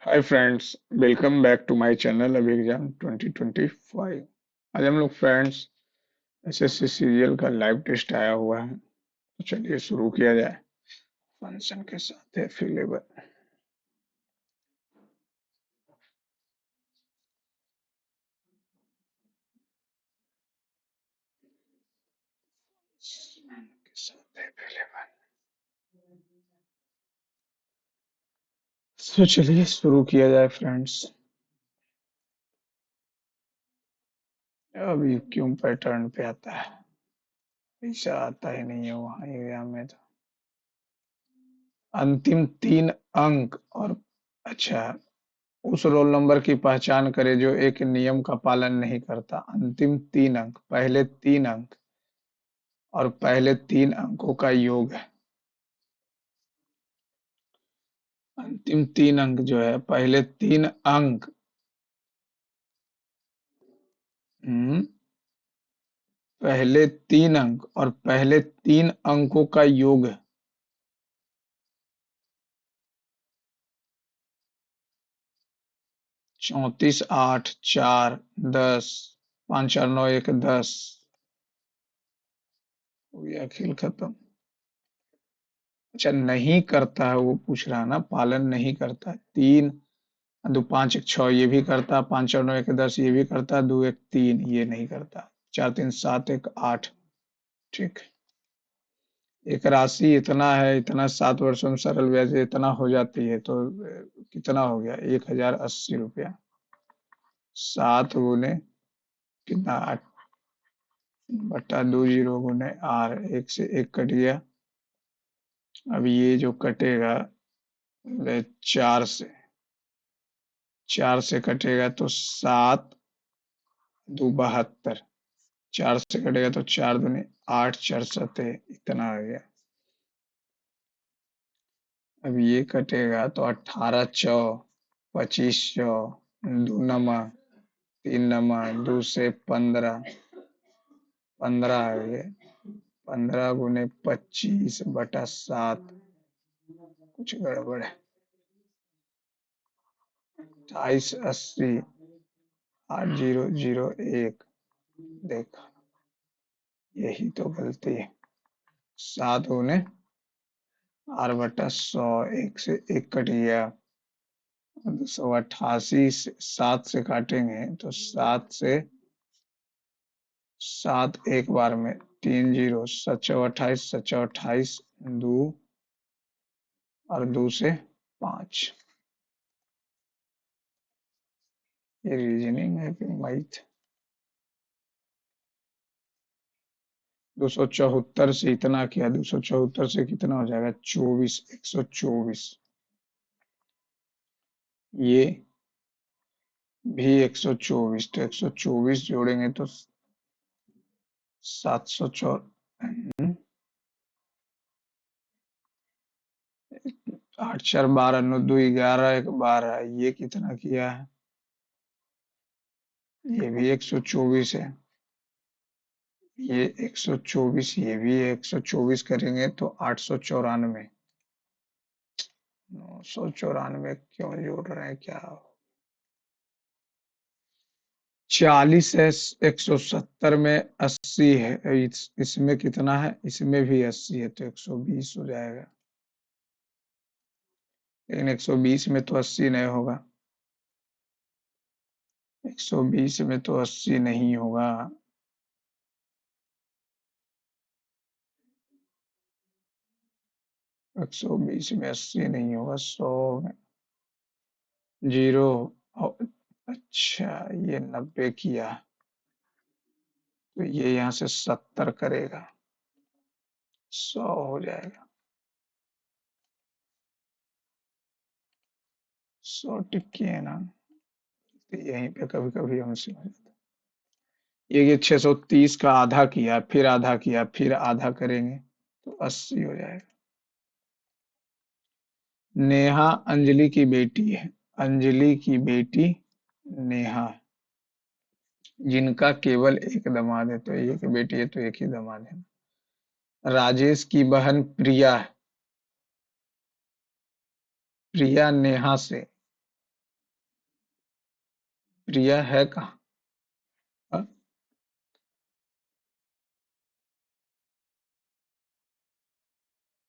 Hi friends, welcome back to my channel अब exam 2025। आज हम लोग फ्रेंड्स एसएससी सीरियल का लाइव टेस्ट आया हुआ है, तो चलिए शुरू किया जाए। फंक्शन के साथ है अवेलेबल। के साथ है अवेलेबल। तो चलिए शुरू किया जाए फ्रेंड्स। अभी क्यों पैटर्न पे आता है, ऐसा आता ही नहीं है वहाँ एग्जाम में। तो अंतिम तीन अंक और अच्छा, उस रोल नंबर की पहचान करें जो एक नियम का पालन नहीं करता। अंतिम तीन अंक, पहले तीन अंक और पहले तीन अंकों का योग है। अंतिम तीन अंक जो है, पहले तीन अंक, हम्म, पहले तीन अंक और पहले तीन अंकों का योग है। 34, 8, 4, 10, 5, 4, 9, 1, 10 हो गया, खेल खत्म। अच्छा, नहीं करता है वो पूछ रहा है ना, पालन नहीं करता है। तीन दो पाँच एक छह ये भी करता, पाँच और नौ एक 10 ये भी करता, दो एक 3 ये नहीं करता, चार तीन 7 एक 8। ठीक, एक राशि इतना है, इतना 7 वर्षों में सरल ब्याज इतना हो जाती है, तो कितना हो गया, 1080 रुपया। 7 गुने कितना, 8/2 0 गुने 8, एक से एक कट गया। अब ये जो कटेगा, 4 से, 4 से कटेगा तो 7×2 = 72। 4 से कटेगा तो 4×2 = 8, 4×7 इतना आ गया। अब ये कटेगा तो 18×4 = 25, 2 नमा, 3 नमा, 2 से 15, 15 आ गए। 15×25/7, कुछ गड़बड़ है। 2880, 8001, देखा, यही तो गलती है। 7×8/100, एक से एक कट गया। 288 से 7 से काटेंगे तो 7 एक बार में, 3 0, 7×4 = 28, 7×4 = 28, 2 और 2 से 5। ये रीजनिंग है कि मैथ। 274 से इतना किया, 274 से कितना हो जाएगा, 24, 124। ये भी 124, तो 124 जोड़ेंगे तो 704, 8×4 = 12, 9×2 = 11, 1 12, ये कितना किया है, ये भी 124 है। ये 124, ये भी 124 करेंगे तो 894। 994 क्यों जोड़ रहे हैं क्या। 40 है, 170 में 80 है, इसमें कितना है, इसमें भी 80 है, तो 120 हो जाएगा। लेकिन 120 में तो 80 नहीं होगा, 120 में तो 80 नहीं होगा। 120 में 80 नहीं होगा, 100 में 0। अच्छा, ये 90 किया तो ये यहाँ से 70 करेगा, 100 हो जाएगा। 100 टिक्की है ना, तो यहीं पे कभी कभी हमसे हो जाता है। ये 630 का आधा किया, फिर आधा किया, फिर आधा करेंगे तो 80 हो जाएगा। नेहा अंजलि की बेटी है, अंजलि की बेटी नेहा, जिनका केवल एक दामाद है, तो एक बेटी है तो एक ही दामाद है। राजेश की बहन प्रिया, प्रिया नेहा से प्रिया है कहाँ? हाँ?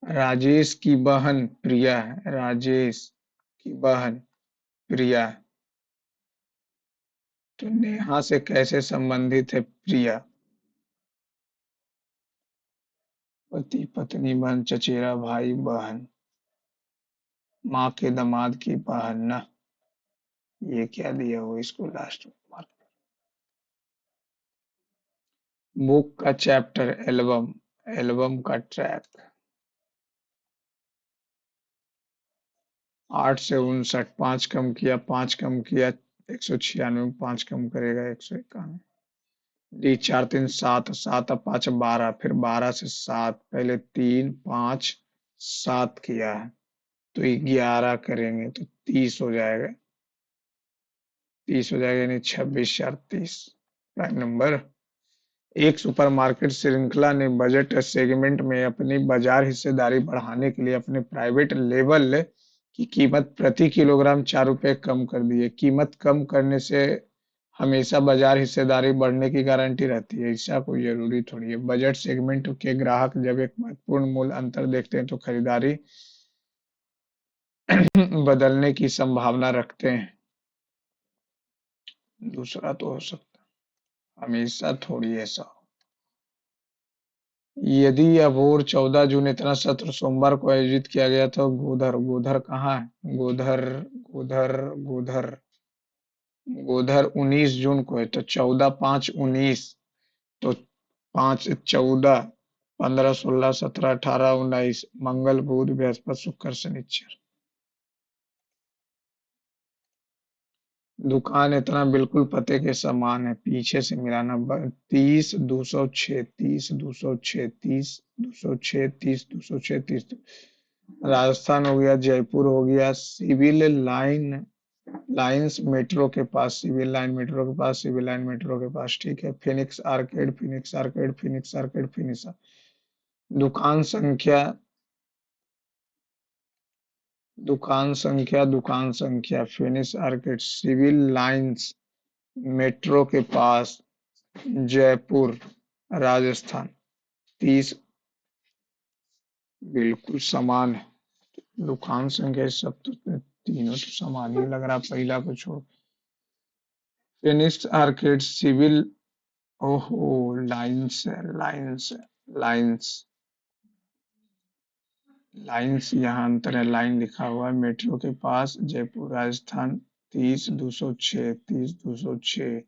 राजेश की बहन प्रिया है, राजेश की बहन प्रिया है। तो नेहा से कैसे संबंधित है प्रिया? पति पत्नी बहन चचेरा भाई बहन, माँ के दामाद की बहन ना। ये क्या दिया हुआ इसको लास्ट में मार्क? बुक का चैप्टर एल्बम, एल्बम का ट्रैक। 8 से 59, 5 कम किया 196, 5 कम करेगा 191। डी 4 3 7, 7 और 5 12, फिर 12 से 7, पहले 3 5 7 किया है तो 11 करेंगे तो 30 हो जाएगा। 30 हो जाएगा यानी 26 4 30 प्राइम नंबर। एक सुपरमार्केट श्रृंखला ने बजट सेगमेंट में अपनी बाजार हिस्सेदारी बढ़ाने के लिए अपने प्राइवेट लेबल की कीमत प्रति किलोग्राम 4 रुपए कम कर दी है। कीमत कम करने से हमेशा बाजार हिस्सेदारी बढ़ने की गारंटी रहती है? ऐसा कोई जरूरी थोड़ी है। बजट सेगमेंट के ग्राहक जब एक महत्वपूर्ण मूल्य अंतर देखते हैं तो खरीदारी बदलने की संभावना रखते हैं। दूसरा तो हो सकता है, हमेशा थोड़ी ऐसा। यदि अबोर 14 जून इतना सत्र सोमवार को आयोजित किया गया तो गोधर, गोधर कहाँ है? गोधर, गोधर, गोधर, गोधर 19 जून को है तो 14 5 19, तो 5 14, 15 16 17 18 19, मंगल बुध बृहस्पति शुक्र शनिचर। दुकान इतना बिल्कुल पते के समान है, पीछे से मिलाना। 30 206, 30 206, 30 206, 30 206, 30। राजस्थान हो गया, जयपुर हो गया, सिविल लाइन, लाइंस मेट्रो के पास, सिविल लाइन मेट्रो के पास, सिविल लाइन मेट्रो के पास, ठीक है। Phoenix Arcade, Phoenix Arcade, Phoenix Arcade, Phoenix. दुकान संख्या, दुकान संख्या, दुकान संख्या, Phoenix Arcade, Civil Lines metro के पास, जयपुर, राजस्थान। 30 बिल्कुल समान है। दुकान संख्या सब तो तीनों तो समान ही लग रहा, पहला को छोड़। फिनिक्स आर्केड, सिविल, ओहो, लाइंस है, लाइंस है, लाइंस, लाइंस यहाँ अंतर है, लाइन लिखा हुआ है मेट्रो के पास, जयपुर, राजस्थान। 30 206, 30 206,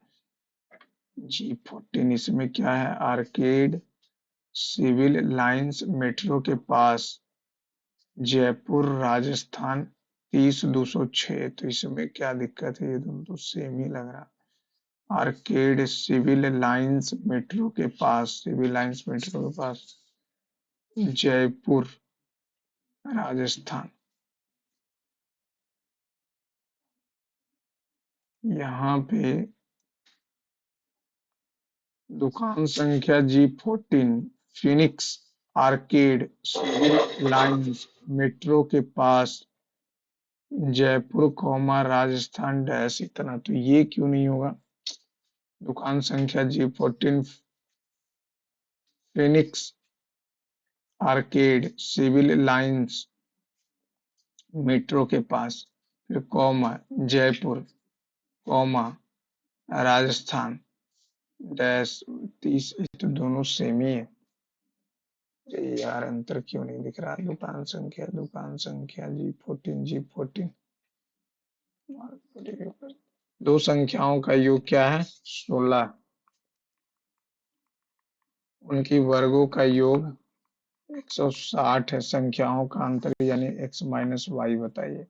G14। इसमें क्या है? आर्केड, सिविल लाइंस मेट्रो के पास, जयपुर, राजस्थान। 30 206, तो इसमें क्या दिक्कत है? ये दोनों तो सेम ही लग रहा। आर्केड, सिविल लाइंस मेट्रो के पास, सिविल लाइंस मेट्रो के पास, जयपुर, राजस्थान। यहाँ पे दुकान संख्या G14, Phoenix Arcade, Civil Lines metro के पास, जयपुर कौमा, राजस्थान डैश। इतना तो ये क्यों नहीं होगा? दुकान संख्या G14, Phoenix Arcade, Civil Lines metro के पास, फिर comma, Jaipur, comma, Rajasthan dash. 30, तो दोनों सेम ही है। अरे यार, अंतर क्यों नहीं दिख रहा? दुकान संख्या, दुकान संख्या G14, G14। दो संख्याओं का योग क्या है? 16। उनकी वर्गों का योग 160 है। संख्याओं का अंतर यानी x माइनस वाई बताइए,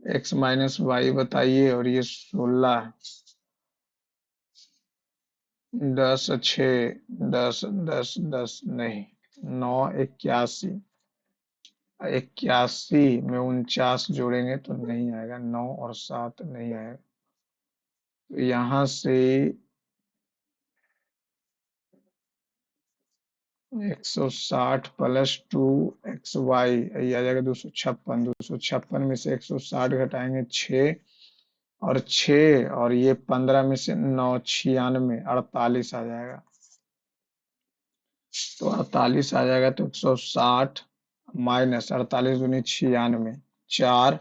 x माइनस वाई बताइए। और ये 16, 10 6, 10 10 10 नहीं, 9 81, 81 में 49 जोड़ेंगे तो नहीं आएगा, 9 और 7 नहीं आएगा। तो यहाँ से 160 प्लस 2xy, ये आ जाएगा 256। 256 में से 160 घटाएंगे 6, और 6 और ये 15 में से 9, 96, 48 आ जाएगा। तो 48 आ जाएगा, तो 160 माइनस 48 दूनी 96, 4,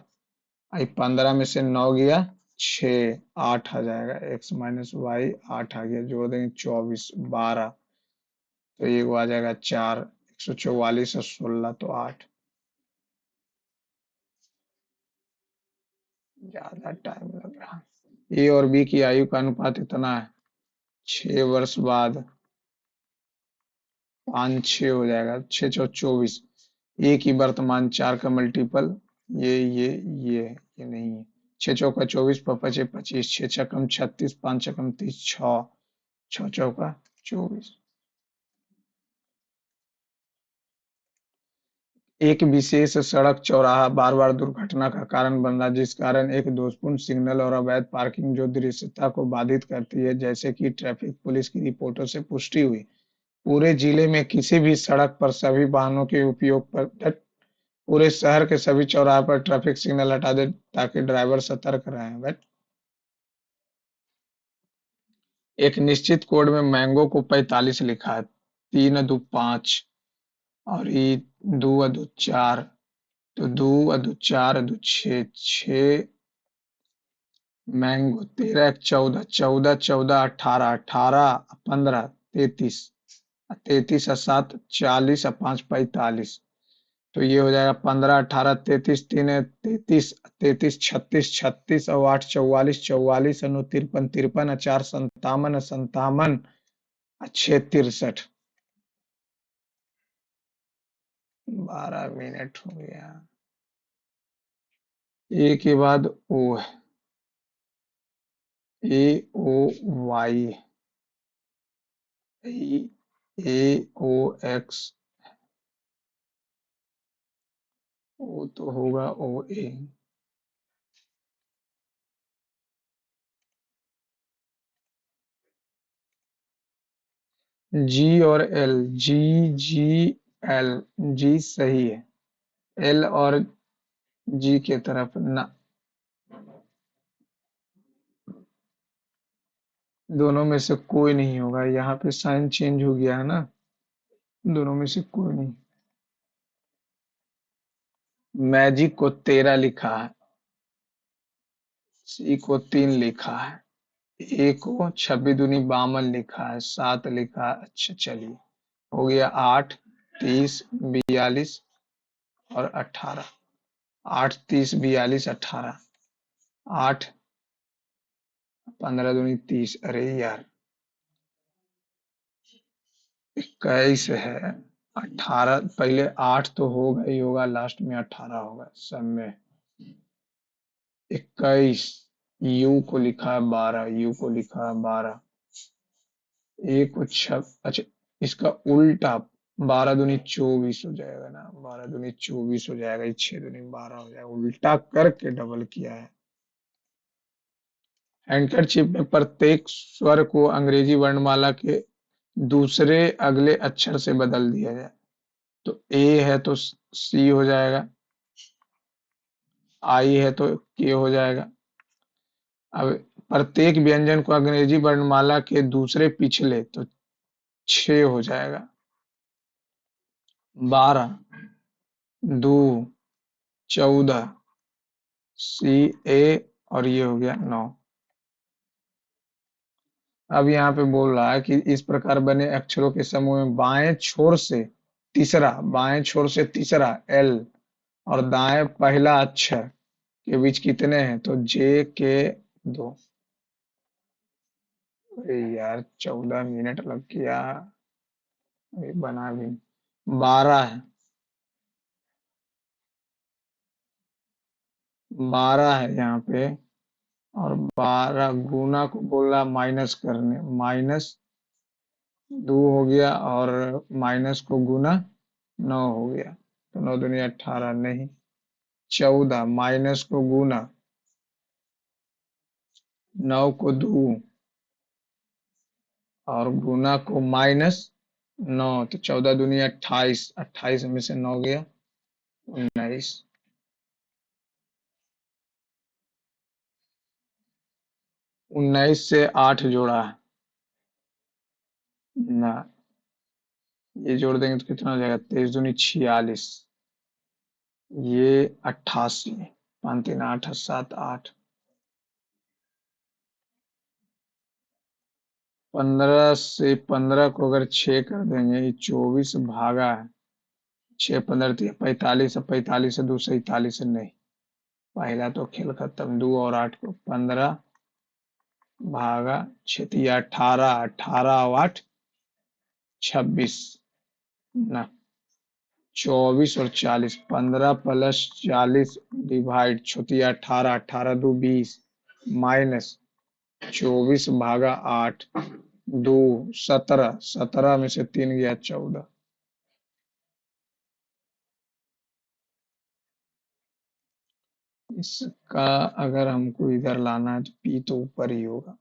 15 में से 9 गया 6, 8 आ जाएगा। एक्स माइनस वाई 8 आ गया, जोड़ देंगे 24, 12, तो ये वो आ जाएगा 4, 144 और 16 तो 8। ज्यादा टाइम लग रहा। ए और बी की आयु का अनुपात इतना है, 6 वर्ष बाद 5, 6 हो जाएगा, 6 × 4 = 24। ए की वर्तमान 4 का मल्टीपल, ये नहीं है। 6 × 4 = 24, पचे 25, 6 × 6 = 36, 5 × 30, 6, 6 × 4 = 24। एक विशेष सड़क चौराहा बार बार दुर्घटना का कारण बन रहा, जिस कारण एक दोषपूर्ण सिग्नल और अवैध पार्किंग जो दृश्यता को बाधित करती है, जैसे कि ट्रैफिक पुलिस की रिपोर्टों से पुष्टि हुई। पूरे जिले में किसी भी सड़क पर सभी वाहनों के उपयोग पर, पूरे शहर के सभी चौराहे पर ट्रैफिक सिग्नल हटा दे ताकि ड्राइवर सतर्क रहें। बट एक निश्चित कोड में मैंगो को 45 लिखा है, 3 × 2 = 5, और ये 2 × 2 = 4, तो 2 × 2 = 4, 6 मैंगो, 13 × 14, 14, 14, 18, 18, 15, 33, 33 और 7 40 और 5 45, तो ये हो जाएगा 15, 18, 33, 3 है 33, 33, 36, 36 और 8 44, 44 और 9 53, 53 और 4 57 और 57 और 6 63। 12 मिनट हो गया। ए के बाद ओ है, ए ओ वाई, ए ओ एक्स, ओ तो होगा ओ ए। जी और एल, जी, जी, एल, जी सही है, एल और जी के तरफ ना, दोनों में से कोई नहीं होगा। यहाँ पे साइन चेंज हो गया है ना, दोनों में से कोई नहीं। मैजिक को 13 लिखा है, सी को 3 लिखा है, ए को 26 दूनी 52 लिखा है, 7 लिखा है। अच्छा चलिए, हो गया 8, 30, 42 और 18, 8, 30, 42, 18, 8, 15 दूनी 30, अरे यार 21 है। 18 पहले 8 तो होगा ही होगा, लास्ट में 18 होगा सब में। 21, यू को लिखा है 12, यू को लिखा है 12, ए को अच्छा इसका उल्टा, 12 दूनी 24 हो जाएगा ना, 12 दूनी 24 हो जाएगा, 6 दूनी 12 हो जाएगा, उल्टा करके डबल किया है। हैंडकरचिप में प्रत्येक स्वर को अंग्रेजी वर्णमाला के दूसरे अगले अक्षर से बदल दिया जाए। तो ए है तो सी हो जाएगा, आई है तो के हो जाएगा। अब प्रत्येक व्यंजन को अंग्रेजी वर्णमाला के दूसरे पिछले, तो 6 हो जाएगा, 12, 2, 14, सी ए, और ये हो गया 9। अब यहाँ पे बोल रहा है कि इस प्रकार बने अक्षरों के समूह में बाएं छोर से तीसरा एल और दाएं पहला अक्षर के बीच कितने हैं, तो जे के 2। अरे यार 14 मिनट लग गया, अभी बना भी 12 है, 12 है यहाँ पे, और 12 गुना को बोल रहा माइनस करने, -2 हो गया, और माइनस को गुना 9 हो गया, तो 9 दूनी 18 नहीं, 14 माइनस को गुना 9 को 2 और गुना को -9, तो 14 दूनी 28, 28 में से 9 गया 19। 19 से 8 जोड़ा है ना। ये जोड़ देंगे तो कितना हो जाएगा? 23 दूनी 46। ये 88। 5 3 8 7 8। 15 से 15 को अगर 6 कर देंगे, ये 24 भागा है। 6 15 3 45, 45 से 2 47 नहीं। पहला तो खेल खत्म। 2 और 8 को 15 भागा 6 18। 18 और 8 26 ना। 24 और 40। 15 + 40 डिवाइड छोटी 18। 18 2 20 माइनस 24 भागा 8। 2 17। 17 में से 3 गया 14। इसका अगर हमको इधर लाना है तो पी तो ऊपर ही होगा।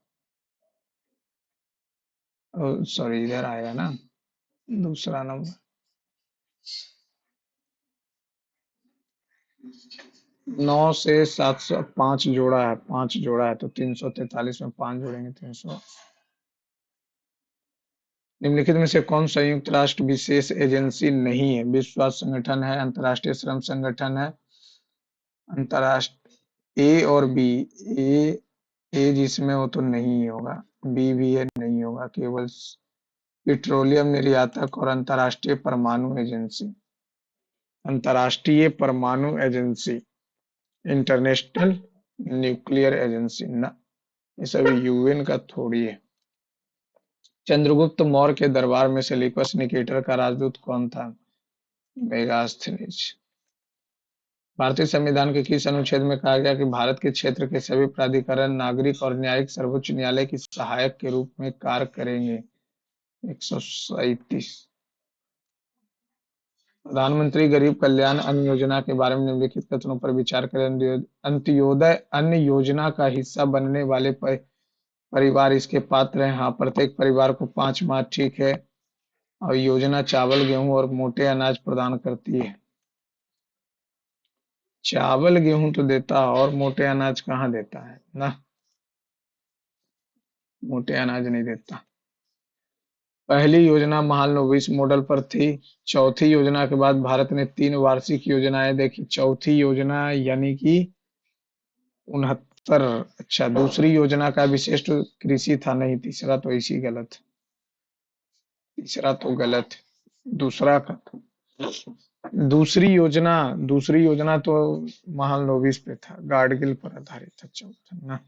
सॉरी, इधर आएगा ना दूसरा नंबर। 9 से 705 जोड़ा है। 5 जोड़ा है तो 343 में 5 जोड़ेंगे 300। निम्नलिखित में से कौन संयुक्त राष्ट्र विशेष एजेंसी नहीं है? विश्व स्वास्थ्य संगठन है, अंतर्राष्ट्रीय श्रम संगठन है, अंतर्राष्ट्रीय ए और बी। ए ए जिसमें हो तो नहीं होगा, बी भी है नहीं होगा। केवल पेट्रोलियम निर्यातक और अंतर्राष्ट्रीय परमाणु एजेंसी। अंतर्राष्ट्रीय परमाणु एजेंसी, इंटरनेशनल न्यूक्लियर एजेंसी ना। ये सभी यूएन का थोड़ी है। चंद्रगुप्त मौर्य के दरबार में सेल्यूकस निकेटर का राजदूत कौन था? मेगास्थनीज। भारतीय संविधान के किस अनुच्छेद में कहा गया कि भारत के क्षेत्र के सभी प्राधिकरण नागरिक और न्यायिक सर्वोच्च न्यायालय की सहायक के रूप में कार्य करेंगे? 137। प्रधानमंत्री गरीब कल्याण अन्न योजना के बारे में निम्नलिखित कथनों पर विचार करें। अंत्योदय अन्न योजना का हिस्सा बनने वाले परिवार इसके पात्र हैं। हाँ, प्रत्येक परिवार को 5 माह ठीक है। और योजना चावल गेहूं और मोटे अनाज प्रदान करती है। चावल गेहूं तो देता है और मोटे अनाज कहाँ देता है ना। मोटे अनाज नहीं देता। पहली योजना महालनोबिस मॉडल पर थी। चौथी योजना के बाद भारत ने 3 वार्षिक योजनाएं देखी। चौथी योजना यानी कि 69। अच्छा, दूसरी योजना का विशिष्ट कृषि था नहीं। तीसरा तो इसी गलत। तीसरा तो गलत है। दूसरा का दूसरी योजना तो महालनोबिस पे था, गाडगिल पर आधारित था। चौथा ना।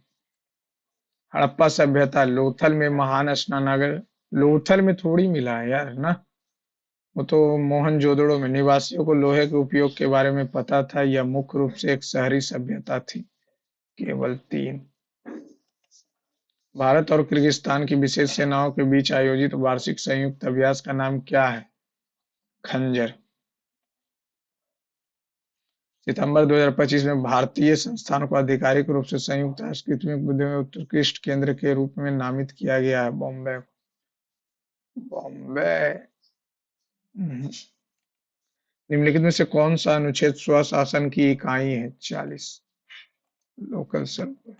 हड़प्पा सभ्यता लोथल में महान स्नानागार। लोथल में थोड़ी मिला है यार ना। वो तो मोहनजोदड़ो में निवासियों को लोहे के उपयोग के बारे में पता था। यह मुख्य रूप से एक शहरी सभ्यता थी। केवल 3। भारत और किर्गिस्तान की विशेष सेनाओं के बीच आयोजित वार्षिक संयुक्त अभ्यास का नाम क्या है? खंजर। सितंबर 2025 में भारतीय संस्थान को आधिकारिक रूप से संयुक्त राष्ट्र कृत्रिम बुद्धि में उत्कृष्ट केंद्र के रूप में नामित किया गया है। बॉम्बे। बॉम्बे। हम्म। निम्नलिखित में से कौन सा अनुच्छेद स्वशासन की इकाई है? 40। लोकल सर्व।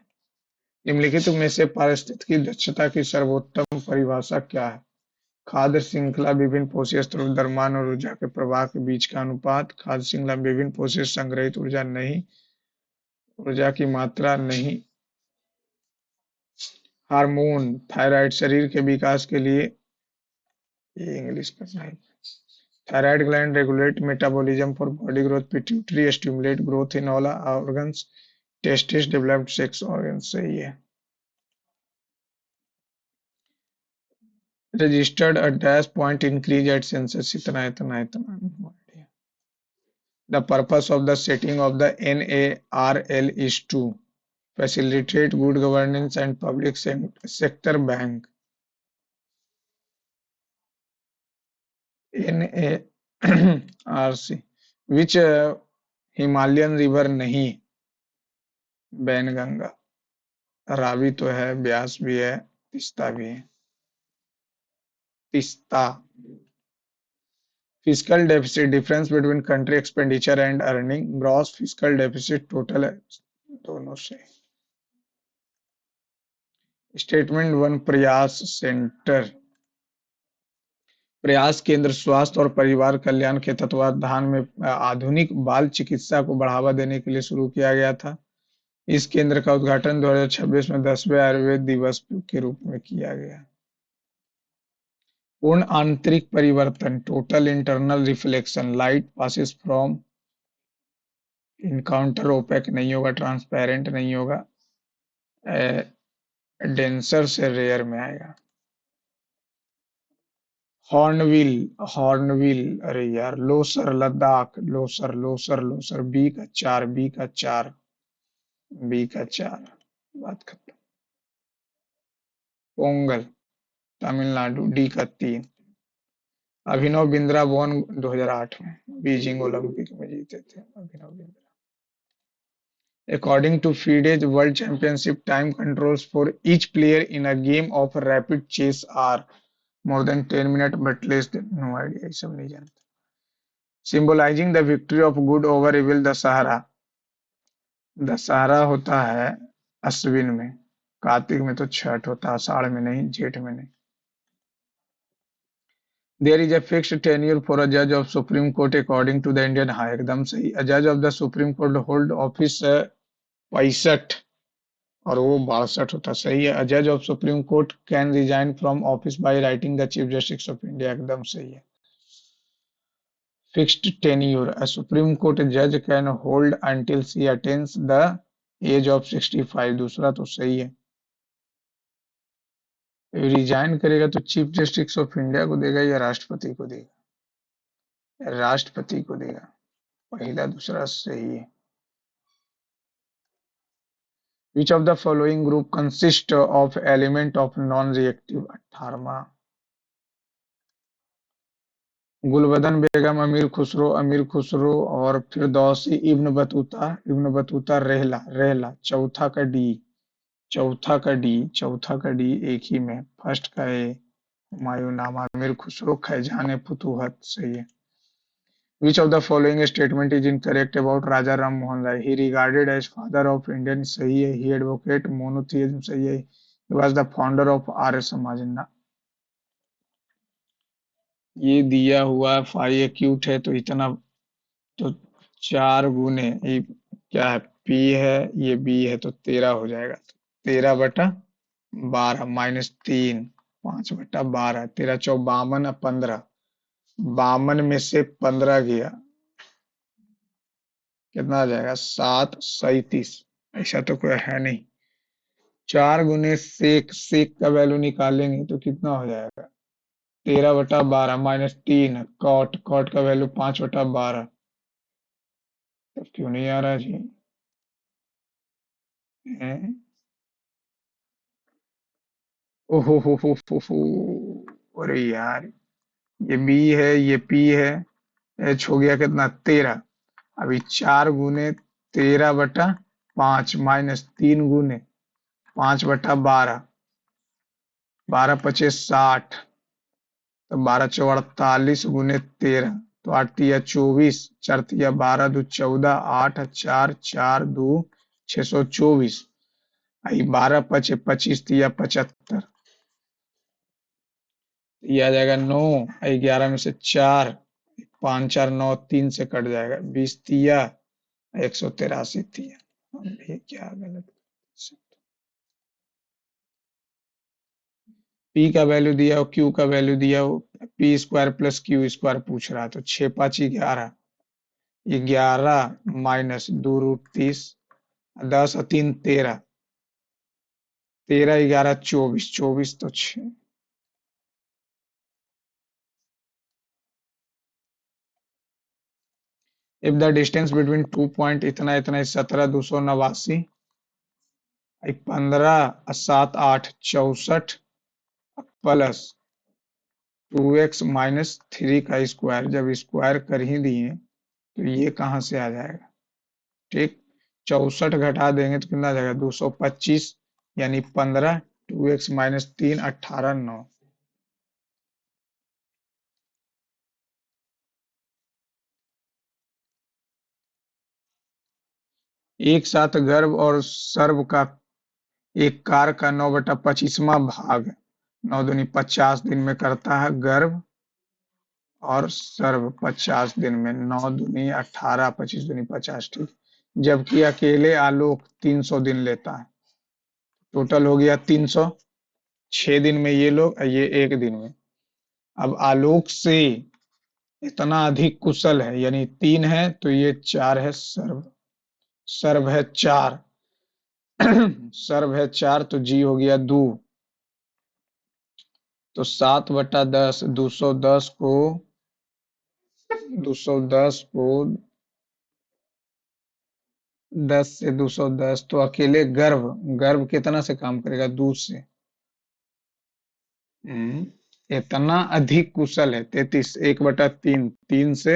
निम्नलिखित में से पारिस्थितिकी दक्षता की सर्वोत्तम परिभाषा क्या है? खाद्य श्रृंखला विभिन्न पोषक स्रोत द्रव्यमान और ऊर्जा के प्रवाह के बीच का अनुपात। खाद्य श्रृंखला विभिन्न पोषक संग्रहित ऊर्जा नहीं, ऊर्जा की मात्रा नहीं। हार्मोन थायराइड शरीर के विकास के लिए। ये इंग्लिश करना है। Thyroid gland regulate metabolism for body growth. Pituitary stimulate growth in all organs. Testis developed sex organ. सही है। Registered a dash point increase at census. इतना इतना इतना। The purpose of the setting of the NARL is to facilitate good governance and public sector bank. NARC. Which Himalayan river नहीं? बैनगंगा। रावी तो है, ब्यास भी है, तिस्ता भी है। Teesta. Fiscal deficit difference between country expenditure and earning. Gross fiscal deficit total है दोनों से। स्टेटमेंट वन, प्रयास सेंटर। प्रयास केंद्र स्वास्थ्य और परिवार कल्याण के तत्वावधान में आधुनिक बाल चिकित्सा को बढ़ावा देने के लिए शुरू किया गया था। इस केंद्र का उद्घाटन 2026 में 10वें आयुर्वेद दिवस के रूप में किया गया। पूर्ण आंतरिक परिवर्तन, total internal reflection, light passes from encounter opaque नहीं होगा, ट्रांसपेरेंट नहीं होगा, डेंसर से रेयर में आएगा। हॉर्नबिल, हॉर्नबिल, अरे यार, लोसर लद्दाख, लोसर लोसर लोसर, बी का चार, बी का चार, बी का चार, बात खत्म। पोंगल, तमिलनाडु, डी का तीन। अभिनव बिंद्रा वॉन 2008 में बीजिंग ओलंपिक में जीते थे Abhinav Bindra. According to FIDE, World Championship time controls for each player in a game of rapid chess are more than 10 minutes but less than, no idea, ये सब नहीं जानता। Symbolizing the victory of good over evil, Dussehra. Dussehra होता है अश्विन में, कार्तिक में तो छठ होता है, आषाढ़ में नहीं, जेठ में नहीं। There is a fixed tenure for a judge of Supreme Court according to the Indian High, एकदम सही। A judge of the Supreme Court hold office 65 और वो 62 होता, सही है। अ जज of Supreme Court can resign from office by writing the chief justice of India, एकदम सही है। Fixed tenure, a Supreme Court जज can hold until she attains the age of 65, दूसरा तो सही है। रिजाइन करेगा तो चीफ जस्टिस ऑफ इंडिया को देगा या राष्ट्रपति को देगा? राष्ट्रपति को देगा। पहला दूसरा सही है। Which of the following group consist of element of non-reactive, 18वां। Gulbadan बेगम, अमीर खुसरो और फिरदौसी, इब्न बतूता, रेहला रेहला, चौथा का डी एक ही में, फर्स्ट का ए, हुमायूंनामा, अमीर खुसरो, खैजान फुतूहत, सही है। Which of the following statement is incorrect about Raja Ram Mohan Roy? He regarded as father of Indian, सही है। ही एडवोकेट मोनोथियज्म, सही है। He was the founder of Arya Samaj, ना। ये दिया हुआ फाई एक्यूट है तो इतना, तो 4 गुने ये क्या है, पी है, ये बी है, तो 13 हो जाएगा। 13/12 -3, 5/12, 13 चौ 52, 15, 52 में से 15 गया, कितना आ जाएगा? 7, 37। ऐसा तो कोई है नहीं। 4 गुने सेक का वैल्यू निकालेंगे तो कितना हो जाएगा? 13/12 -3, कॉट का वैल्यू 5/12। तब क्यों नहीं आ रहा जी? हैं? ओहो हो, अरे यार, ये बी है, ये पी है, एच हो गया कितना? 13। अभी 4 गुने 13/5 -3 गुने 5/12, 12×5 = 60, तो 12×4 = 48 गुने 13, तो 8×3 = 24, 4×3 = 12, 2 = 14, 8, 4, 4, 2 624। 12×5 = 25, 3×3 = 75, ये आ जाएगा 9। 11 में से 4, 5×4 = 9, 3 से कट जाएगा, 20 × 183 तिया। ये क्या गलत? पी का वैल्यू दिया हो, क्यू का वैल्यू दिया हो, P square plus Q square पूछ रहा है, तो 6×5 = 11, 11 - 2√30, 10 और 3 13, 13, 11, 24, 24 तो 6। If the distance between 2 point इतना इतना 17, 289, 15, 7, 8, 64 प्लस 2x - 3 का स्क्वायर, जब स्क्वायर कर ही दिए तो ये कहाँ से आ जाएगा? ठीक, 64 घटा देंगे तो कितना आ जाएगा? 225, यानी 15, 2x - 3, 18, 9। एक साथ गर्भ और सर्व का एक कार का 9/25वां भाग 9 दूनी 50 दिन में करता है गर्भ और सर्व 50 दिन में। 9 दूनी 18, 25 दूनी 50, ठीक। जबकि अकेले आलोक 300 दिन लेता है। टोटल हो गया 300। 6 दिन में ये लोग, ये एक दिन में। अब आलोक से इतना अधिक कुशल है, यानी 3 है तो ये 4 है सर्व। सर्व है 4। सर्व है 4 तो जी हो गया 2। तो 7/10, 210 को 10 से 210, तो अकेले गर्भ गर्भ कितना से काम करेगा? दूध से। इतना अधिक कुशल है 33। 1/3, 3 से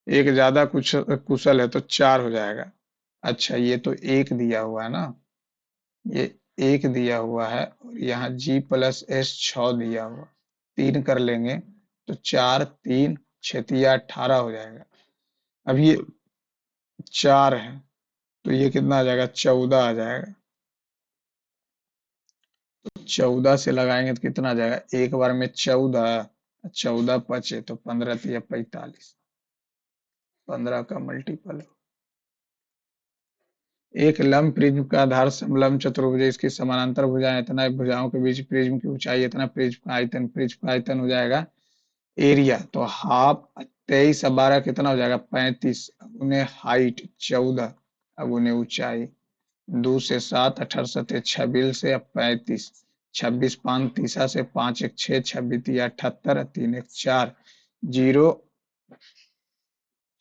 एक ज्यादा कुछ कुशल है तो 4 हो जाएगा। अच्छा, ये तो एक दिया हुआ है ना, ये एक दिया हुआ है और यहाँ G+S 6 दिया हुआ। 3 कर लेंगे तो 4, 3, 6 18 हो जाएगा। अब ये 4 है तो ये कितना आ जाएगा? 14 आ जाएगा। 14 से लगाएंगे तो कितना आ जाएगा? एक बार में 14, 14 बचे तो 15 या 45, 15 का मल्टीपल हो। एक लंब प्रिज्म का आधार समलंब चतुर्भुज है, इसकी समानांतर भुजाएं इतना, भुजाओं के बीच प्रिज्म की ऊंचाई इतना, प्रिज्म का आयतन हो जाएगा एरिया। तो हाफ 23 और 12 कितना हो जाएगा? 35। अब उन्हें हाइट 14, अब उन्हें ऊंचाई 2 से 7, 18 सतह 26 से अब 35, 26 5 तीसा से 5 1 6, 26 3 78, 3 1 4, 0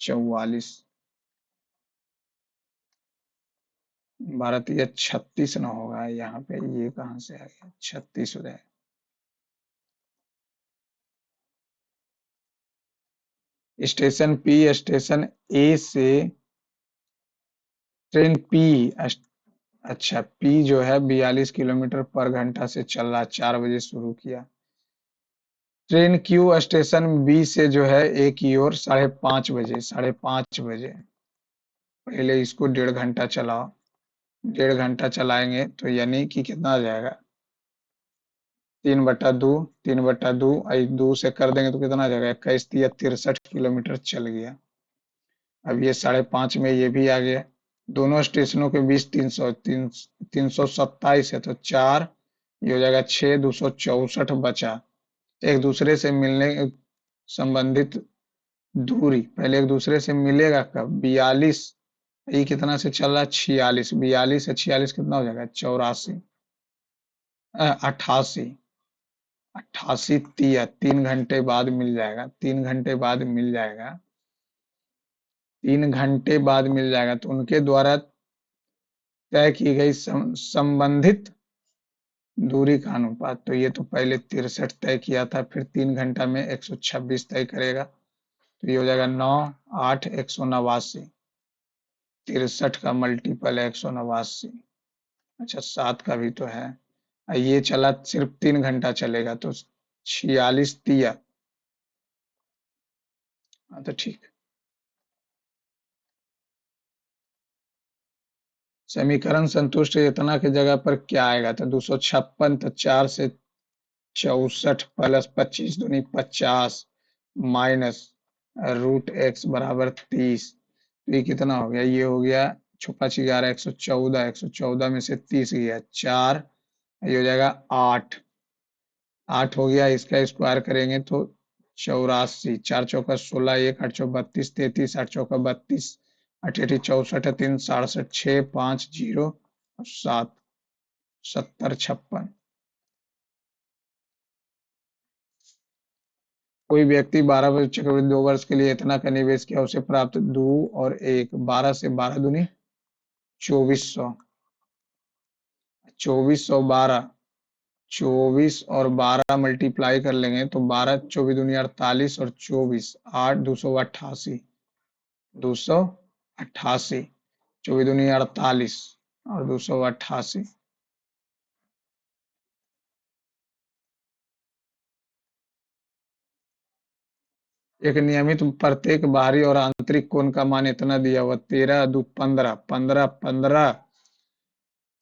44, 12 या 36 ना होगा यहाँ पे, ये कहाँ से आ गया? 36 हो जाएगा। स्टेशन पी, स्टेशन ए से ट्रेन पी। अच्छा, पी जो है 42 किलोमीटर पर घंटा से चल रहा, 4 बजे शुरू किया। ट्रेन क्यू स्टेशन बी से जो है ए की ओर 5:30 बजे, 5:30 बजे। पहले इसको 1.5 घंटा चलाओ। 1.5 घंटा चलाएंगे तो यानी कि कितना आ जाएगा? 3/2, 3/2, 2 से कर देंगे तो कितना आ जाएगा? 21 या 63 किलोमीटर चल गया। अब ये 5:30 में ये भी आ गया। दोनों स्टेशनों के बीच 327 है तो 4, ये हो जाएगा 6, 264 बचा। एक दूसरे से मिलने संबंधित दूरी, पहले एक दूसरे से मिलेगा कब? 42। ये कितना से चल रहा है? 46। 42 से 46 कितना हो जाएगा? 84, 88। 88 तिया 3 घंटे बाद मिल जाएगा, 3 घंटे बाद मिल जाएगा, 3 घंटे बाद मिल जाएगा। तो उनके द्वारा तय की गई संबंधित दूरी का अनुपात, तो ये तो पहले 63 तय किया था, फिर 3 घंटा में 126 तय करेगा तो ये हो जाएगा 9, 8, 189। 63 का मल्टीपल है 189। अच्छा, 7 का भी तो है। ये चला सिर्फ 3 घंटा चलेगा तो 46 तिया। हाँ तो ठीक। समीकरण संतुष्ट है इतना की जगह पर क्या आएगा? तो 256, तो 4 से 64 प्लस 25 दूनी 50 माइनस √x बराबर 30। तो ये कितना हो गया? ये हो गया छुपा 11, 114, 114 में से 30 गया 4, ये हो जाएगा 8। 8 हो गया, इसका स्क्वायर करेंगे तो 84, 4 चौका 16, 1 8 चौक 32, 33, 8 चौका 32, 8 8 64, 3 67, 6 5 0 7, 70 56। कोई व्यक्ति 12 वर्ष चक्रवृद्धि 2 वर्ष के लिए इतना का निवेश किया, उसे प्राप्त 2 और 1, 12 से 12 दूनी 2400, 2412, 24 और 12 मल्टीप्लाई कर लेंगे तो 12 24 दूनी 48 और 24 8, 288, 288, 24 दूनी 48 और 288। एक नियमित प्रत्येक बाहरी और आंतरिक कोण का मान इतना दिया हुआ, 13 2 15, 15 15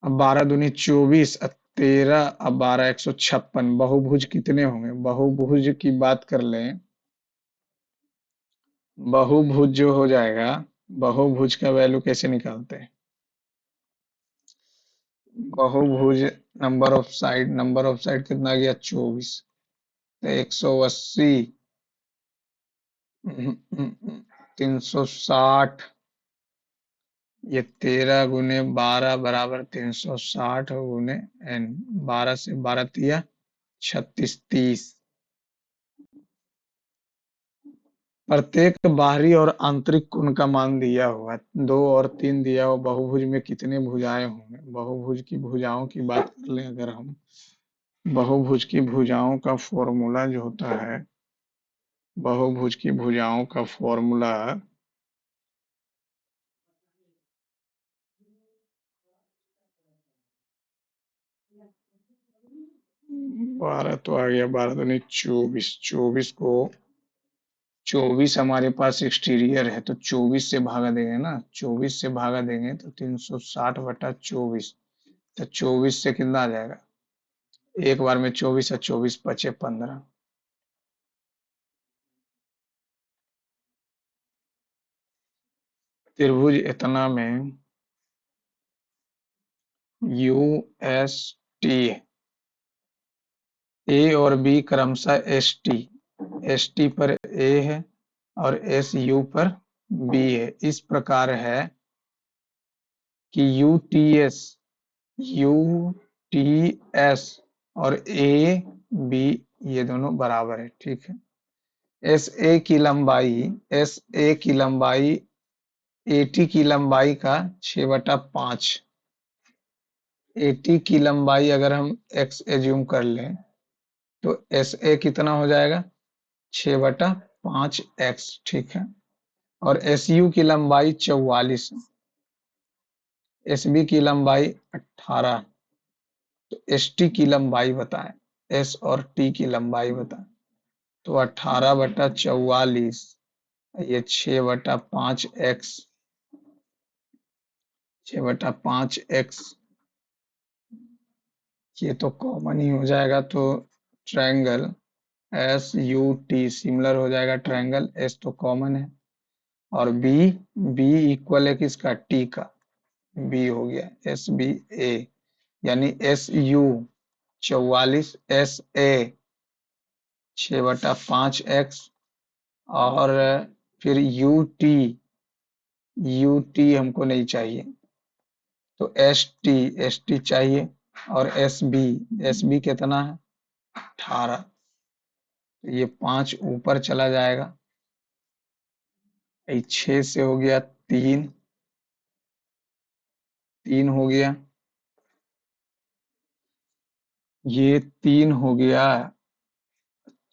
अब 12 दूनी 24 और 13 और 12 156। बहुभुज कितने होंगे? बहुभुज की बात कर लें। बहुभुज जो हो जाएगा, बहुभुज का वैल्यू कैसे निकालते हैं? बहुभुज नंबर ऑफ साइड कितना गया? 24। तो 180, 360, ये 13 × 12 बराबर 360 गुने एन। 12 से 12 तिया 36, 30। प्रत्येक बाहरी और आंतरिक कोण का मान दिया हुआ है। 2 और 3 दिया हुआ। बहुभुज में कितने भुजाएं होंगे? बहुभुज की भुजाओं की बात कर लें अगर हम, बहुभुज की भुजाओं का फॉर्मूला जो होता है, बहुभुज की भुजाओं का फॉर्मूला 12 तो आ गया, 12 दूनी 24। 24 हमारे पास एक्सटीरियर है तो 24 से भागा देंगे ना। 24 से भागा देंगे तो 360/24। तो 24 से कितना आ जाएगा? एक बार में 24 और 24 बचे 15। त्रिभुज इतना में यू एस टी, ए और बी क्रमशः एस टी, एस टी पर ए है और एस यू पर बी है। इस प्रकार है कि U T S, U T S और ए बी ये दोनों बराबर है। ठीक है। एस ए की लंबाई, एस ए की लंबाई ए टी की लंबाई का 6/5। ए टी की लंबाई अगर हम एक्स एज्यूम कर लें तो एस ए कितना हो जाएगा? 6/5 एक्स। ठीक है। और एस यू की लंबाई 44, एस बी की लंबाई 18। तो एस टी की लंबाई बताएं, एस और टी की लंबाई बताएं। तो 18/44, ये 6/5 एक्स, 6/5 एक्स, ये तो कॉमन ही हो जाएगा। तो triangle S U T similar हो जाएगा ट्रायंगल एस, तो कॉमन है। और बी, बी इक्वल है किसका? टी का। बी हो गया एस बी ए, यानी S U 44, S A 6/5 x, और फिर यू टी, यू टी हमको नहीं चाहिए तो एस टी, एस टी चाहिए। और एस बी, एस बी कितना है? 18। तो ये 5 ऊपर चला जाएगा। ये 6 से हो गया 3, 3 हो गया, ये 3 हो गया।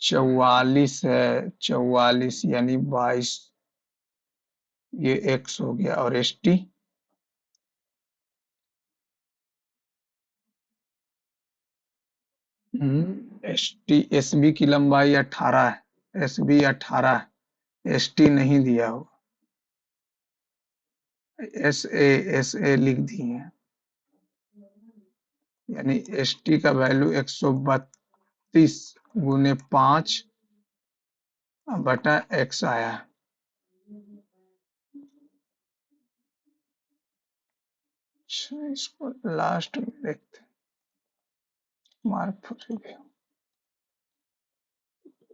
44 है, 44 यानी 22, ये एक्स हो गया। और S T, S T, S B की लंबाई 18 है, एस बी 18 है, एस टी नहीं दिया हो। एस ए, एस ए लिख दिए, यानी एस टी का वैल्यू 132 × 5/एक्स आया। अच्छा, इसको लास्ट में देखते हैं। Mark for review.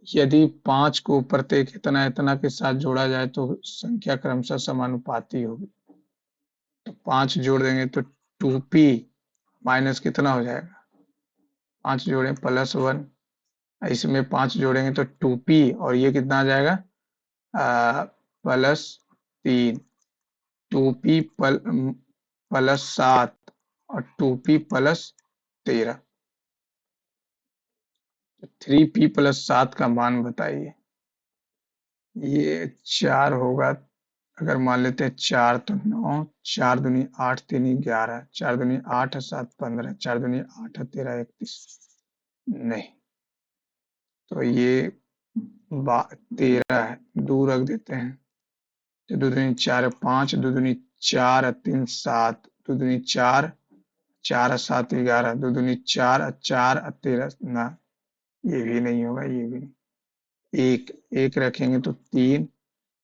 यदि 5 को प्रत्येक इतना इतना के साथ जोड़ा जाए तो संख्या क्रमशः समानुपाती होगी। तो 5 जोड़ देंगे तो 2p माइनस कितना हो जाएगा? 5 जोड़ें +1, इसमें 5 जोड़ेंगे तो 2p, और ये कितना आ जाएगा? +3, 2p +7 और 2p +13। 3p +7 का मान बताइए। ये 4 होगा। अगर मान लेते हैं 4 तो 9, 4 दूनी 8, 3 11, 4 दूनी 8 7 15, 4 दूनी 8 13 31। नहीं, तो ये 13 है, दो रख देते हैं। तो 2 दूनी 4 5, 2 दूनी 4 3 7, 2 दूनी 4 4 7 11, दो दूनी 4, 4 13 ना, ये भी नहीं होगा, ये भी नहीं। एक एक रखेंगे तो 3,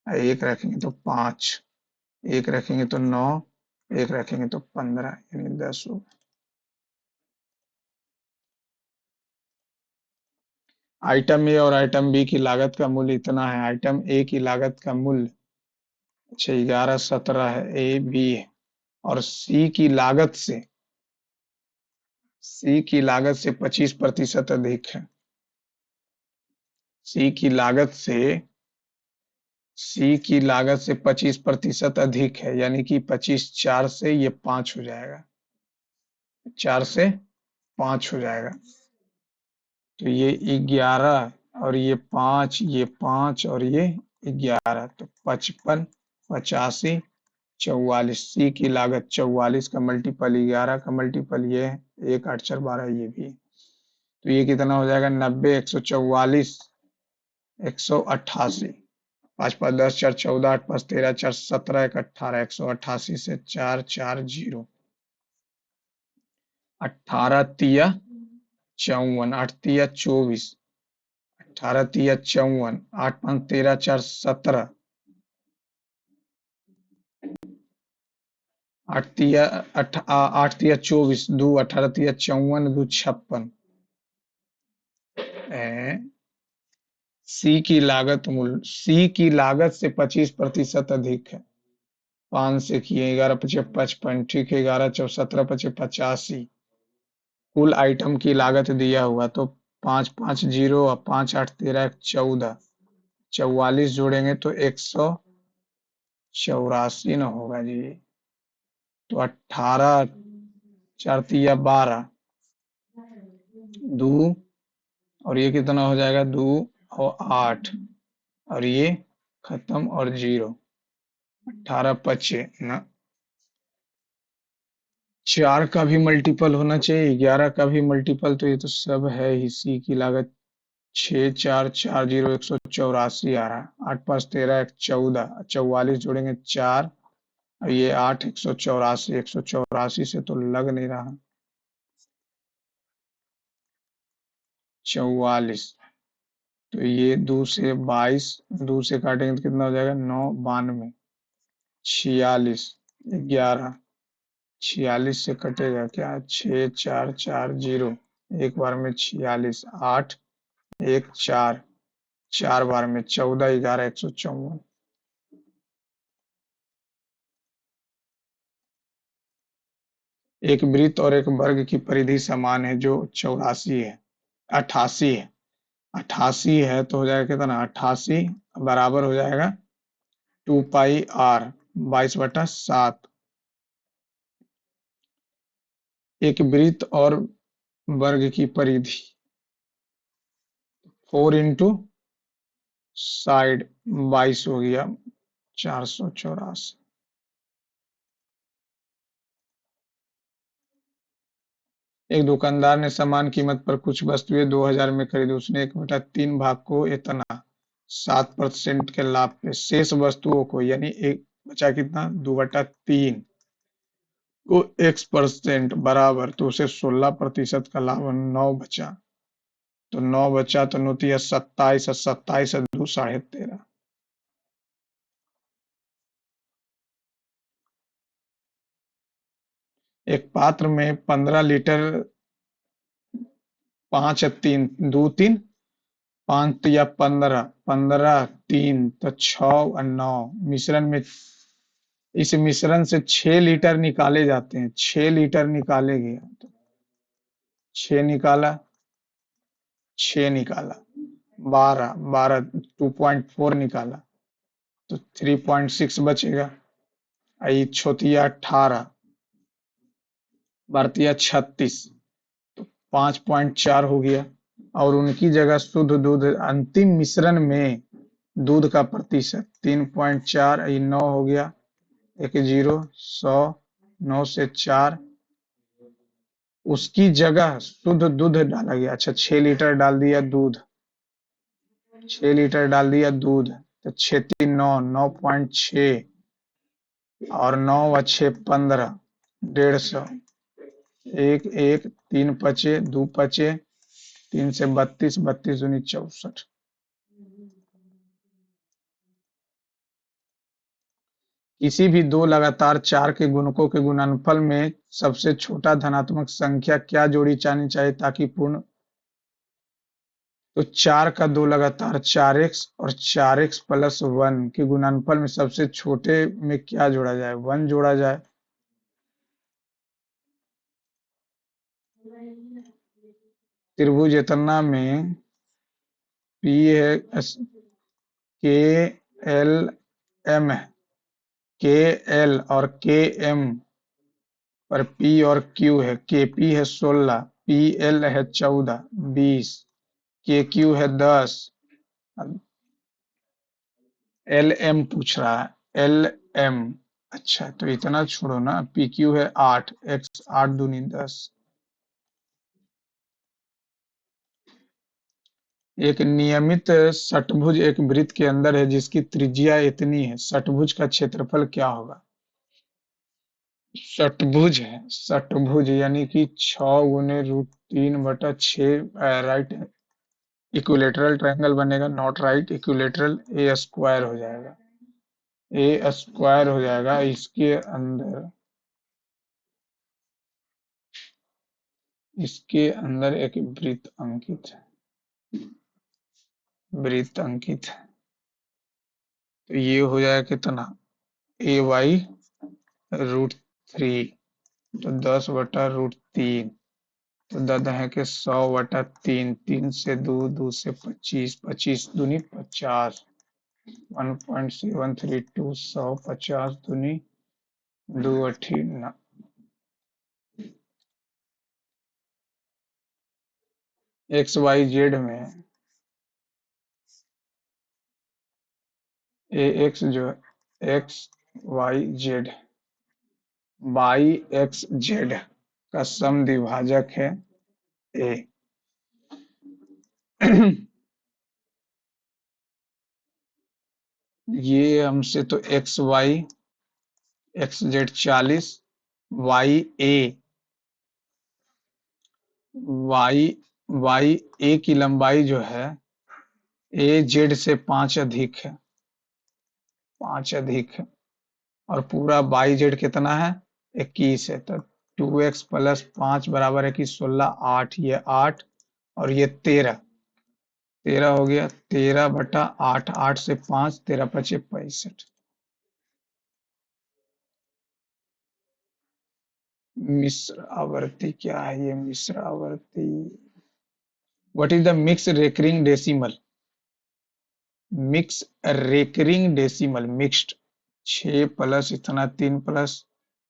एक रखेंगे तो 5, एक रखेंगे तो 9, एक रखेंगे तो 15, यानी 10 होगा। आइटम ए और आइटम बी की लागत का मूल्य इतना है। आइटम ए की लागत का मूल्य 11 17 है, ए बी है, और सी की लागत से 25% अधिक है। सी की लागत से सी की लागत से 25% अधिक है, यानी कि 25 4 से ये 5 हो जाएगा, 4 से 5 हो जाएगा। तो ये 11 और ये 5, ये 5 और ये 11, तो 55 85 44। सी की लागत 44 का मल्टीपल 11 का मल्टीपल ये है, 1 8 4 12, ये भी है। तो ये कितना हो जाएगा? 90 144 188। 5 5 10 4 14, 8 5 13 4 17 1 18, 188 से 4 4 0, 18 तिया 54, 8 तिया 24, 18 तिया 54, 8 5 13 4 17, 8 तिया 24, 2 18 तिया 54, 2 56। सी की लागत से 25% अधिक है। 5 से किए, 11 पचे 55, ठीक है, 11 चौ 17 पचे 85। कुल आइटम की लागत दिया हुआ, तो 5 5 0 और 5 8 13 14, 44 जोड़ेंगे तो 184 न होगा जी। तो 18 4 तिया 12, 2, और ये कितना हो जाएगा? 2 और 8, और ये खत्म और 0। 18 पचे ना, 4 का भी मल्टीपल होना चाहिए, 11 का भी मल्टीपल, तो ये तो सब है ही। सी की लागत 6 4 4 0 184 आ रहा। 8 5 13 1 14, 44 जोड़ेंगे 4, और ये 8 184, 184 से तो लग नहीं रहा। 44, तो ये 2 से 22, 2 से काटेंगे तो कितना हो जाएगा? 9 92। 46, 11, 46 से कटेगा क्या? 6 4 4 0, एक बार में 46, 8 1 4, 4 बार में 14 11 154। एक वृत्त और एक वर्ग की परिधि समान है, जो 84 है, 88 है। 88 है तो हो जाएगा कितना? 88 बराबर हो जाएगा 2 पाई r, 22/7। एक वृत्त और वर्ग की परिधि 4 इंटू साइड 22 हो गया, 484। एक दुकानदार ने समान कीमत पर कुछ वस्तुएं 2000 में खरीदी। उसने 1/3 भाग को इतना 7% के लाभ पे शेष वस्तुओं को, यानी एक बचा कितना? 2/3 को x% बराबर, तो उसे 16% का लाभ 9 बचा। तो 9 बचा तो 9 या 27, और 27 और 2 13.5। एक पात्र में 15 लीटर, 5 या 3 2 3 5 या 15 15 3 तो 6 और 9 मिश्रण में, इस मिश्रण से 6 लीटर निकाले जाते हैं। 6 लीटर निकाले गए तो 6 निकाला, 6 निकाला, 12 12 2.4 निकाला तो 3.6 बचेगा। आई छोतिया 18, भारतीय 36, तो 5.4 हो गया। और उनकी जगह शुद्ध दूध अंतिम मिश्रण में दूध का प्रतिशत 3.4, 9 हो गया, 1 0 100, 9 से 4, उसकी जगह शुद्ध दूध डाला गया। अच्छा, 6 लीटर डाल दिया दूध, 6 लीटर डाल दिया दूध, तो 6 3 9, 9.6, और 9 व 6 15, 150, एक एक, तीन पचे, दो पचे, तीन से 32, 32 दूनी 64। किसी भी दो लगातार चार के गुणकों के गुणनफल में सबसे छोटा धनात्मक संख्या क्या जोड़ी जानी चाहिए ताकि पूर्ण। तो चार का दो लगातार 4x और 4x प्लस 1 के गुणनफल में सबसे छोटे में क्या जोड़ा जाए, 1 जोड़ा जाए। त्रिभुज इतना में पी है, के एल एम है, के एल और के एम पर पी और क्यू है। के पी है 16, पी एल है 14, 20, के क्यू है 10। एल एम पूछ रहा है, एल एम। अच्छा तो इतना छोड़ो ना, पी क्यू है 8, एक्स 8 दूनी 10। एक नियमित षटभुज एक वृत्त के अंदर है जिसकी त्रिज्या इतनी है, षटभुज का क्षेत्रफल क्या होगा। षटभुज है, षटभुज यानी कि 6 गुने √3/6। राइट इक्विलेटरल ट्रायंगल बनेगा, not right equilateral. A square हो जाएगा, ए स्क्वायर हो जाएगा। इसके अंदर एक वृत्त अंकित है, वृत्त अंकित है। तो ये हो जाएगा कितना, a/√3। तो 10/√3। तो दादा है कि 100/3, 3 से 2, 2 से 25, 25 दूनी 50, 1.732, 100, 50 दूनी 2 ना। एक्स वाई जेड में ए एक्स जो है X Y Z, Y X Z का समद्विभाजक है ए। ये हमसे तो X Z 40, Y A, Y Y A की लंबाई जो है ए जेड से 5 अधिक है, 5 अधिक है। और पूरा वाई जेड कितना है, 21 है। तो 2x प्लस 5 बराबर है कि 16, 8, ये 8 और ये 13, 13 हो गया। 13/8, 8 से 5, 13×5 = 65। मिश्र आवर्ती क्या है ये, मिश्र आवर्ती। What is the mix recurring decimal, mix recurring decimal, mixed. 6 plus इतना 3 प्लस,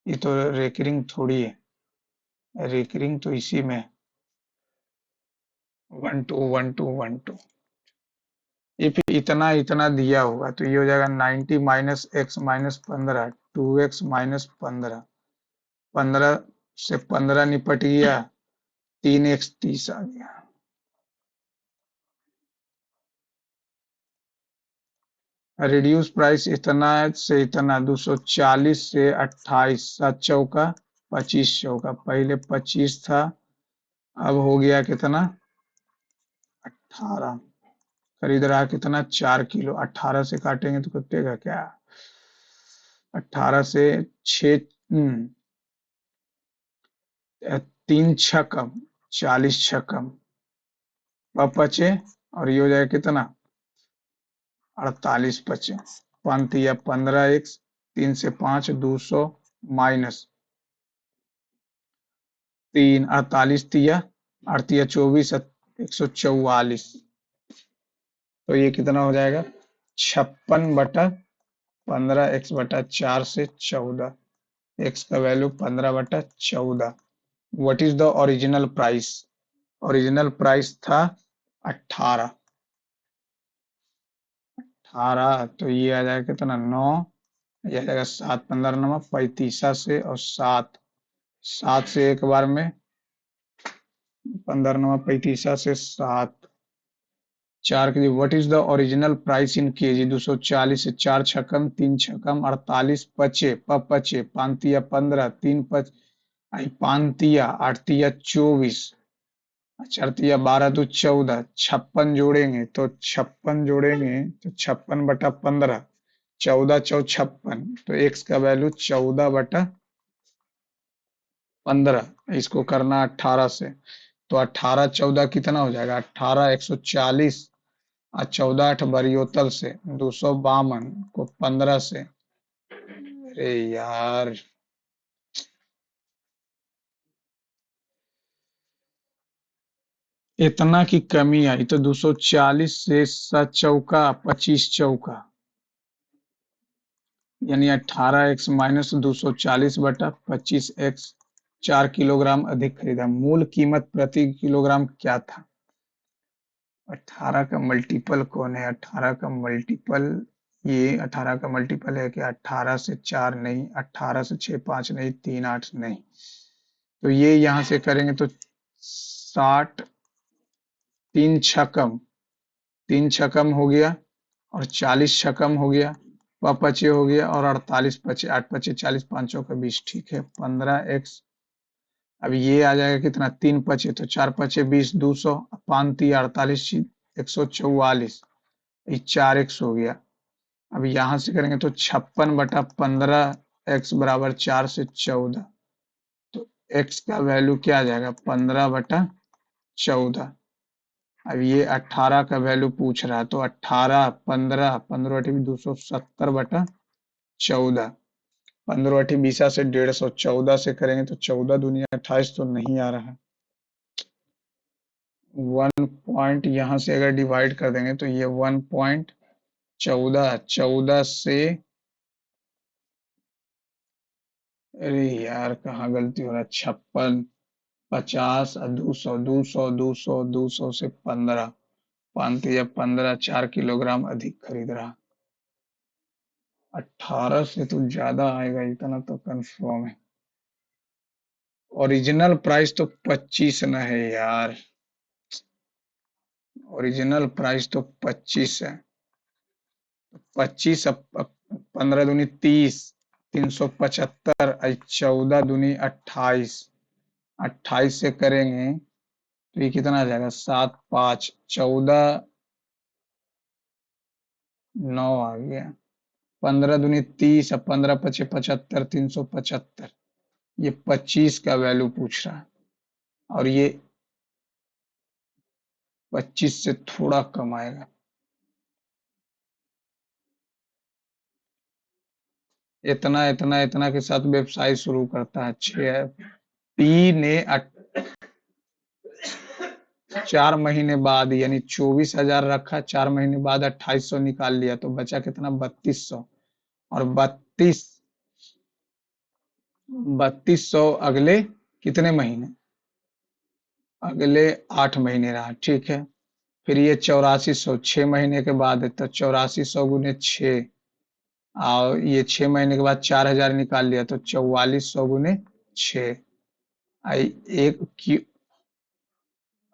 ये तो रेकरिंग थोड़ी है, रेकरिंग तो इसी में 1 2 1 2 1 2। ये फिर इतना इतना दिया होगा तो ये हो जाएगा 90 minus x minus 15, 2x minus 15, 15 से 15 निपट गया, 3x 30 आ गया। रिड्यूस प्राइस इतना से इतना 240 से 28, 7 चौका 25 चौका, पहले 25 था, अब हो गया कितना 18। खरीद रहा कितना 4 किलो, 18 से काटेंगे तो कटेगा क्या, 18 से 6, 3 6 कम, 40 6 कम, बचे और ये हो जाएगा कितना 48 बचे। 5 × 15x, 3 से 5 200 माइनस 3, 48 तिया 8 तिया 24, 144। तो ये कितना हो जाएगा 56/15, x/4 से 14, x का value 15/14। What is the original price, original price था 18, 18। तो ये आ जाएगा कितना 9, ये आ जाएगा 7 15 9 35 से, और 7 7 से एक बार में 15 9 35 से 7, 4 के जी। What is the original price in KG, 240 से 4 छकम 3 छकम 48 पचे, 5 तिया 15, 3 5 आई पानतिया, आठतिया 24, अचरतिया 12 दू 14, 56 जोड़ेंगे तो 56 14 तो एक्स का वैल्यू 14/15। इसको करना 18 से, तो 18 14 कितना हो जाएगा, 18 140, और 14 8 बरियोतल से 252 को 15 से, अरे यार, इतना की कमी आई तो 240 से 7 चौका 25 चौका, यानी 18x - 240/25x 4 किलोग्राम अधिक खरीदा। मूल कीमत प्रति किलोग्राम क्या था? 18 का मल्टीपल कौन है? 18 का मल्टीपल, ये 18 का मल्टीपल है कि 18 से 4 नहीं, 18 से 6 5 नहीं, 3 8 नहीं, तो ये यहां से करेंगे तो 60, 3 छकम, 3 छकम हो गया, और 40 छकम हो गया, पचे हो गया, और 48 पचे, 8 पचे 40, पांचों का 20, ठीक है, 15x। अब ये आ जाएगा कितना, 3 पचे तो 4 पचे 20, 200, 5 3 48, 144, ये 4x हो गया। अब यहां से करेंगे तो 56/15, x बराबर 4 से 14, तो x का वैल्यू क्या आ जाएगा, 15/14। अब ये 18 का वैल्यू पूछ रहा है, तो 18 15 15 270/14, 15 से 150, 14 से करेंगे तो 14 दूनी 28, तो नहीं आ रहा। 1 यहाँ से अगर डिवाइड कर देंगे तो ये 1.14, 14 से, अरे यार कहाँ गलती हो रहा है, 56, 50, 200 200 200 200 से 15, 5 या 15, 4 किलोग्राम अधिक खरीद रहा। 18 से तो ज्यादा आएगा, इतना तो कंफर्म है। ओरिजिनल प्राइस तो 25 न है यार, ओरिजिनल प्राइस तो 25 है। 25, 15 दूनी 30, 375, 14 दूनी 28, 28 से करेंगे तो ये कितना आ जाएगा, 7 5 14, 9 आ गया, 15 दूनी 30, और 15 पचे 75, 375, ये 25 का वैल्यू पूछ रहा है, और ये 25 से थोड़ा कम आएगा। इतना इतना इतना के साथ व्यवसाय शुरू करता है। 6 पी ने 4 महीने बाद, यानी 24,000 रखा, 4 महीने बाद 2800 निकाल लिया, तो बचा कितना, 3200, और 3200 अगले कितने महीने, अगले 8 महीने रहा, ठीक है। फिर ये 8400 6 महीने के बाद है, तो 8400 गुने 6, और ये 6 महीने के बाद 4000 निकाल लिया, तो 4400 गुने 6, आई एक क्यू,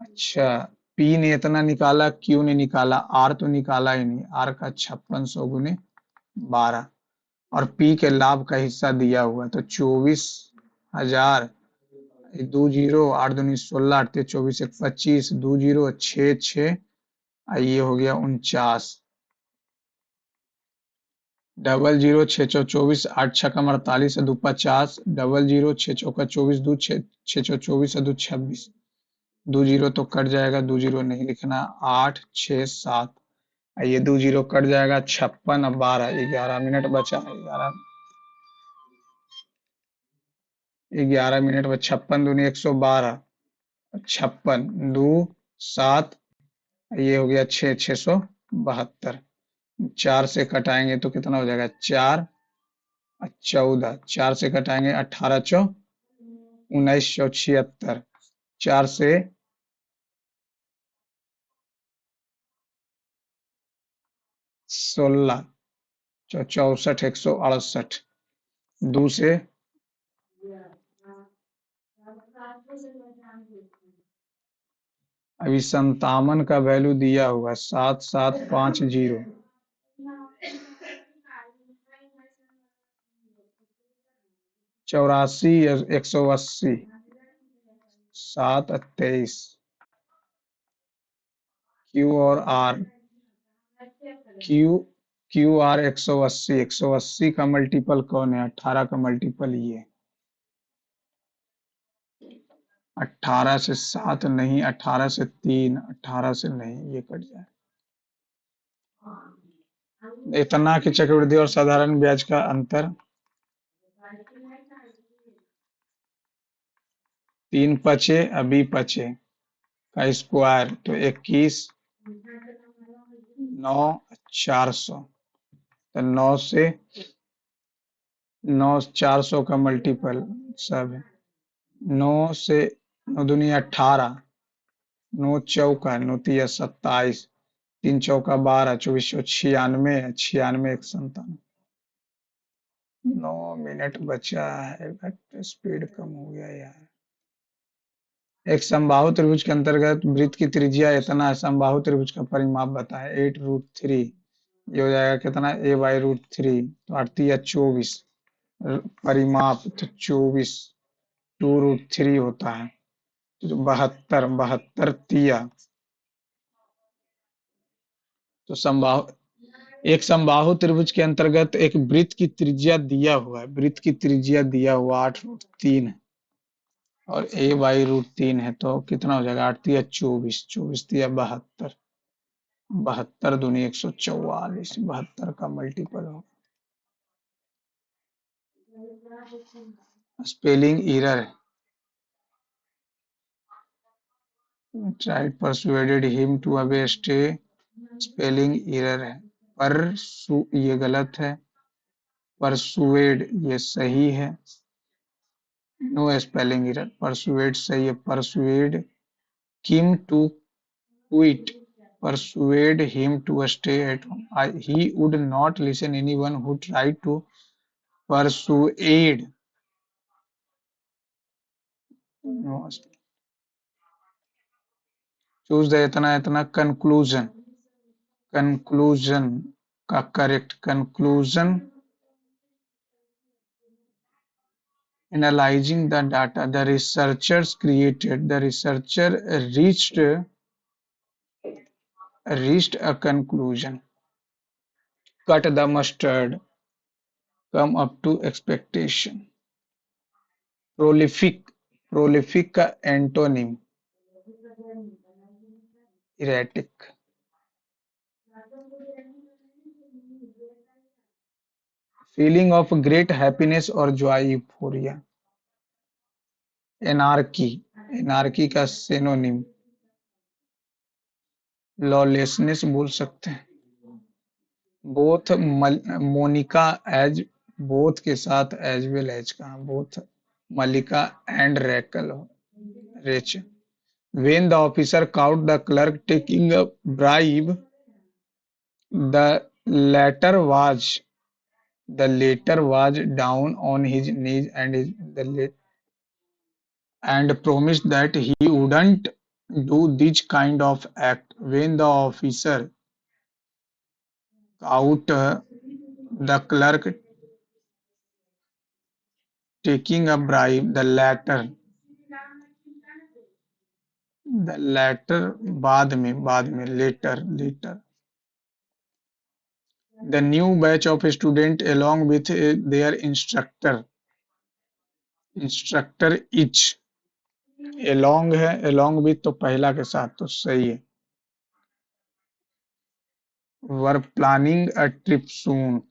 अच्छा, पी ने इतना निकाला, क्यू ने निकाला, आर तो निकाला ही नहीं, आर का 5600 गुने 12, और पी के लाभ का हिस्सा दिया हुआ, तो 24,000, 2 जीरो, 8 दूनी 16, 8 24 एक 25, 2 जीरो 6 6, ये हो गया 49, 00 6 चौ 24, 8 छकम 48, 2 50, 00 6 चौका 24, 2 6 6 चौ 24, 2 26, 2 जीरो तो कट जाएगा, 2 जीरो नहीं लिखना, 8 6 7, ये 2 जीरो कट जाएगा, 56 और 12, 11 मिनट बचा, 11 मिनट में 56 दूनी 112, 56 दो 7, ये हो गया 6 672, 4 से कटाएंगे तो कितना हो जाएगा, 4 और 14, 4 से कटाएंगे 18 चौ 1976, 4 से 16 चौ 64, 168, 2 से, अभी 57 का वैल्यू दिया हुआ 7750, 84 या 180, 7 और 23। क्यू और आर, क्यू क्यू आर 180, 180 का मल्टीपल कौन है? 18 का मल्टीपल ये। 18 से 7 नहीं, 18 से 3, 18 से नहीं, ये कट जाए। इतना कि चक्रवृद्धि और साधारण ब्याज का अंतर 3 बचे, अभी बचे का स्क्वायर तो 21, 9, 400। तो 9 400 का मल्टीपल सब है। 9 से 9 दूनी 18, 9 चौका 9 तिया 27, 3 चौका 12, 2496, 96 197। 9 मिनट बचा है, बट स्पीड कम हो गया यार। एक समबाहु त्रिभुज के अंतर्गत वृत्त की त्रिज्या इतना है, समबाहु त्रिभुज का परिमाप बताएं। 8√3, ये हो जाएगा कितना? a/√3, तो 8 तिया 24, परिमाप तो 24, 2√3 होता है, तो 72, 72 तिया। तो समबाहु एक समबाहु त्रिभुज के अंतर्गत एक वृत्त की त्रिज्या दिया हुआ है, वृत्त की त्रिज्या दिया हुआ 8√3 है और a/√3 है, तो कितना हो जाएगा? 8 तिया 24, 24 तिया 72, 72 दूनी 144, 72 का मल्टीपल हो। Spelling error, tried persuaded him to away stay, spelling error है। ये गलत है, परसुएड ये सही है। नो स्पेलिंग एरर, परसुएड सही है। Persuade him to quit, persuade him to stay at home. He would not listen anyone who tried to persuade. No. Choose the इतना इतना conclusion, conclusion का correct conclusion. Analyzing the data, the researchers reached a conclusion. Cut the mustard, come up to expectation. Prolific, prolific का antonym erratic. Feeling of great happiness और joy, euphoria. Anarchy, anarchy का synonym lawlessness बोल सकते हैं। Both Monica as, both के साथ as well as का, both Malika and Rachel, reach. When the officer caught the clerk taking a bribe, the latter was the latter was down on his knees and promised that he wouldn't do this kind of act. When the officer caught the clerk taking a bribe, the latter बाद में later the new batch of students along with their instructor each, along है, along with तो पहला के साथ तो सही है। were planning a trip soon.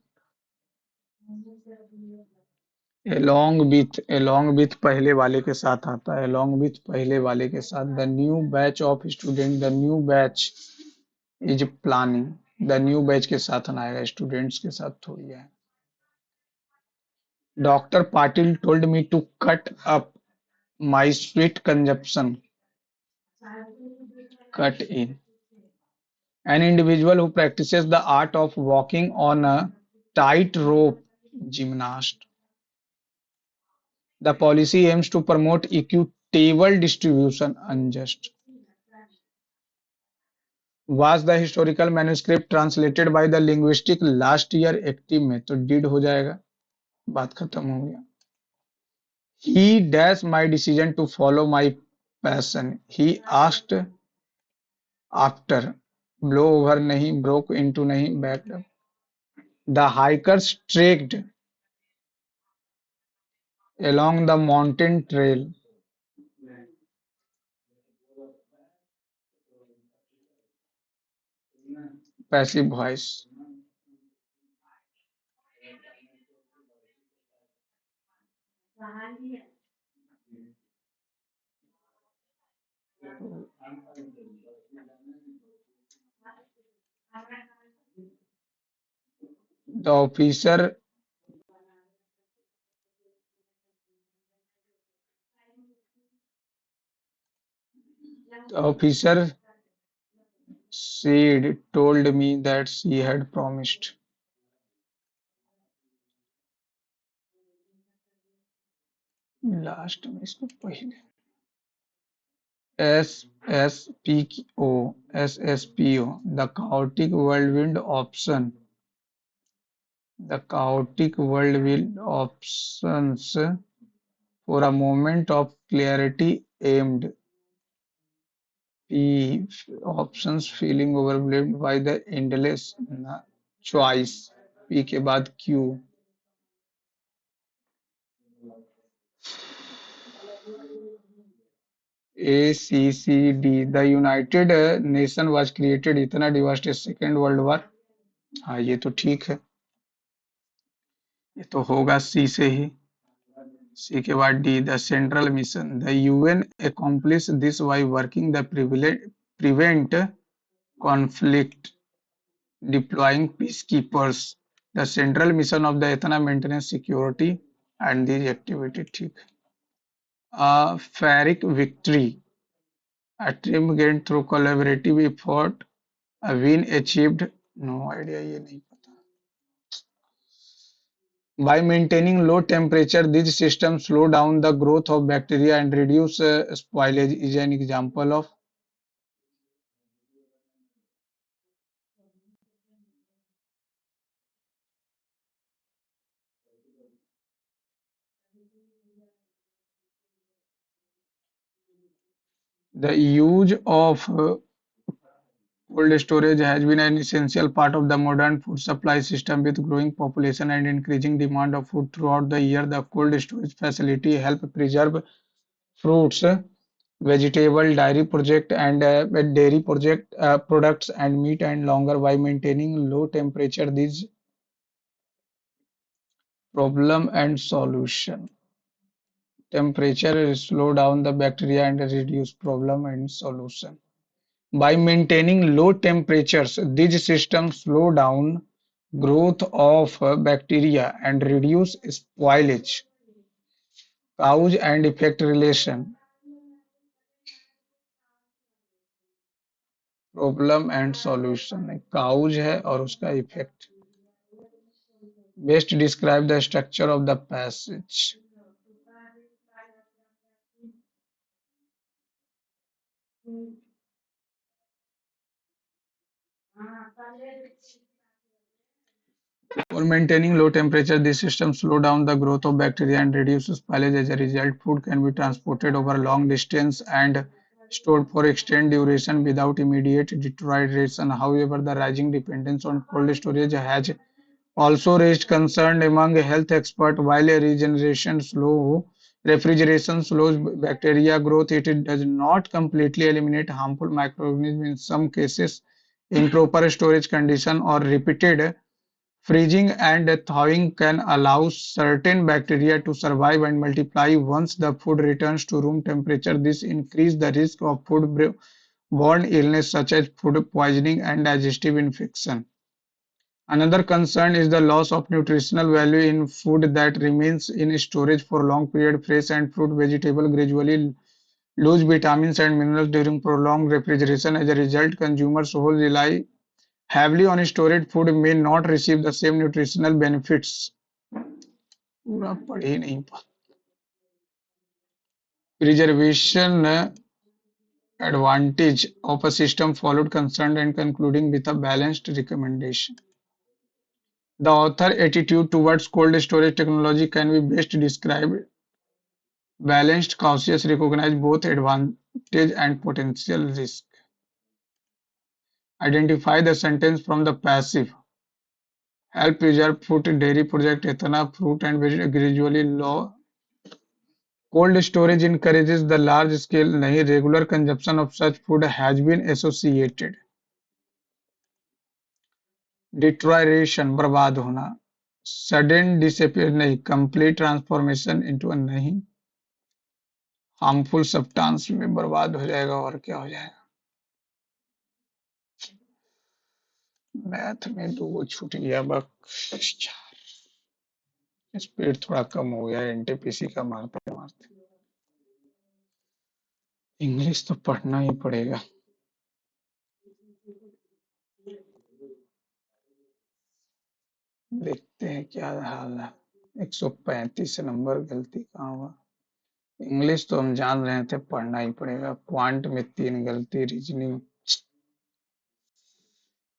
along with पहले वाले के साथ आता है, along with पहले वाले के साथ। the new batch of student, the new batch is planning, the new batch के साथ ना आएगा, स्टूडेंट्स के साथ थोड़ी है। Doctor Patil told me to cut up my sweet consumption, cut in। An individual who practices the art of walking on a tightrope, gymnast। The policy aims to promote equitable distribution, unjust। Was the historical manuscript translated by the linguistic last year, active में तो did हो जाएगा, बात खत्म हो गया। He dash my decision to follow my passion. He asked after. Blow over नहीं, broke into नहीं, backed up. The hikers trekked along the mountain trail. Passive voice. The officer the officer said told me that she had promised. Last में इसको पहले SSPO, the chaotic whirlwind option. The chaotic whirlwind options for a moment of clarity aimed P options feeling overwhelmed by the endless choice. P के बाद Q. ACCD. The United Nation was created. इतना devastated second world war. हाँ ये तो ठीक है. ये तो होगा सी से ही. सी के बाद D. The central mission. The UN accomplish this by working the prevent conflict, deploying peacekeepers. The central mission of the Ethna maintenance security and these activity ठीक. A Pyrrhic victory. A trim gained through collaborative effort. A win achieved. No idea ये नहीं पता. By maintaining low temperature, these systems slow down the growth of bacteria and reduce spoilage. Is an example of the use of cold storage has been an essential part of the modern food supply system with growing population and increasing demand of food throughout the year. The cold storage facility help preserve fruits, vegetable, dairy project products and meat and longer by maintaining low temperature. These problem and solution. Temperature slow down the bacteria and reduce problem and solution. By maintaining low temperatures, these systems slow down growth of bacteria and reduce spoilage. Cause and effect relation. Problem and solution है, cause है और उसका effect. Best describe the structure of the passage. For maintaining low temperature, these systems slow down the growth of bacteria and reduce spoilage. As a result, food can be transported over long distance and stored for extended duration without immediate deterioration. However, the rising dependence on cold storage has also raised concern among health experts. While refrigeration slows bacteria growth, it does not completely eliminate harmful microorganisms. In some cases, improper storage condition or repeated freezing and thawing can allow certain bacteria to survive and multiply. Once the food returns to room temperature, this increases the risk of food-borne illness such as food poisoning and digestive infection. Another concern is the loss of nutritional value in food that remains in storage for long period. Fresh and fruit vegetable gradually lose vitamins and minerals during prolonged refrigeration. As a result, consumers who rely heavily on stored food may not receive the same nutritional benefits. पूरा पढ़ ही नहीं पा. Preservation advantage of a system followed concerned and concluding with a balanced recommendation. The author attitude towards cold storage technology can be best described Balanced cautious recognize both advantage and potential risk. Identify the sentence from the passive. Help preserve food dairy project ethanol fruit and gradually low. Cold storage encourages the large scale नहीं regular consumption of such food has been associated. Deterioration बर्बाद होना. Sudden disappear नहीं complete transformation into नहीं harmful substance में बर्बाद हो जाएगा और क्या हो जाएगा. मैथ में दो छूट गया बस. स्पीड थोड़ा कम हो गया एनटीपीसी का मारते मारते. इंग्लिश तो पढ़ना ही पड़ेगा. देखते हैं क्या हाल है. 135 नंबर गलती कहाँ हुआ. इंग्लिश तो हम जान रहे थे पढ़ना ही पड़ेगा. क्वांट में 3 गलती. रीजनिंग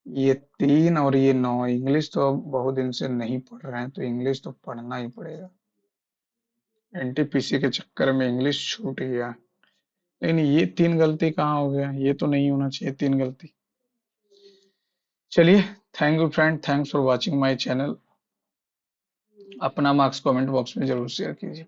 ये 3 और ये 9. इंग्लिश तो अब बहुत दिन से नहीं पढ़ रहे हैं तो इंग्लिश तो पढ़ना ही पड़ेगा. एनटीपीसी के चक्कर में इंग्लिश छूट गया. लेकिन ये 3 गलती कहाँ हो गया. ये तो नहीं होना चाहिए 3 गलती. चलिए thank you friend. Thanks for watching my channel. अपना मार्क्स कमेंट बॉक्स में जरूर शेयर कीजिए.